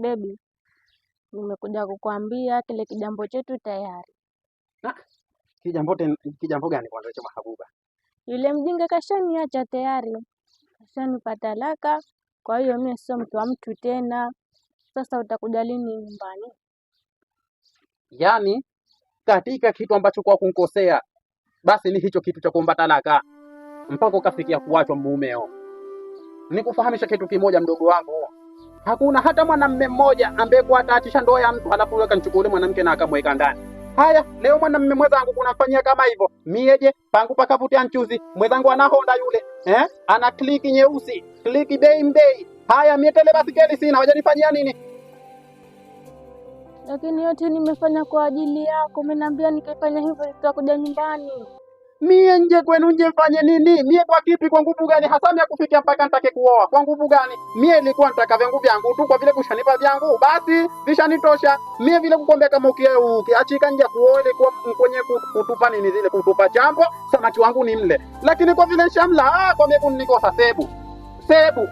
Baby, nimekuja kukuambia kile kijambo chetu tayari. Kijambo gani kwanza hicho Mahabuba? Yule mjinga kashaniacha tayari, kashanipa talaka. Kwa hiyo mimi sio mtu wa mtu tena. Sasa utakuja lini nyumbani? Yaani katika kitu ambacho kwa kunkosea basi ni hicho kitu cha kuomba talaka mpaka ukafikia kuachwa mumeo. Nikufahamisha kitu kimoja mdogo wangu, hakuna hata mwanamume mmoja ambaye kwa ataatisha ndoa ya mtu halafu akamchukua mwanamke na akamweka ndani. Haya, leo mwanamume mwenzangu kunafanyia kama hivyo, mieje pangu pakavutia nchuzi, mwenzangu ana Honda yule, ana kliki nyeusi, kliki bei. Haya, mie tele basikeli sina, wajanifanyia nini? Lakini yote nimefanya kwa ajili yako. Umeniambia nikifanya hivyo nitakuja nyumbani. Mie nje kwenu nje mfanye nini? Mie kwa kipi, kwa nguvu gani hasa mie kufikia mpaka nitake kuoa? Kwa nguvu gani? Mie ilikuwa nitaka vyangu vyangu tu, kwa vile kushanipa vyangu basi vishanitosha. Mie vile kukwambia kama ukiachika nje kuoa ile kwa kwenye kutupa nini zile kutupa chambo, samaki wangu ni mle. Lakini kwa vile shamla kwa mie kunikosa sebu.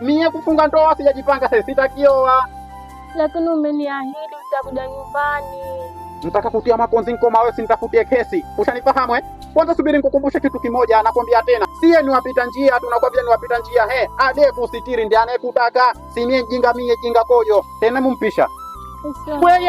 Mie kufunga ndoa sijajipanga sasa sitakioa. Lakini umeniahidi utakuja nyumbani. Mtaka kutia makonzi nkoma wewe, sinitafutie kesi. Ushanifahamu? Kwanza subiri nikukumbushe kitu kimoja, nakwambia tena. Siye ni wapita njia, tunakwambia ni wapita njia. Ade kusitiri ndiye anayekutaka. Si mie jinga kojo. Tena mumpisha. Usiwe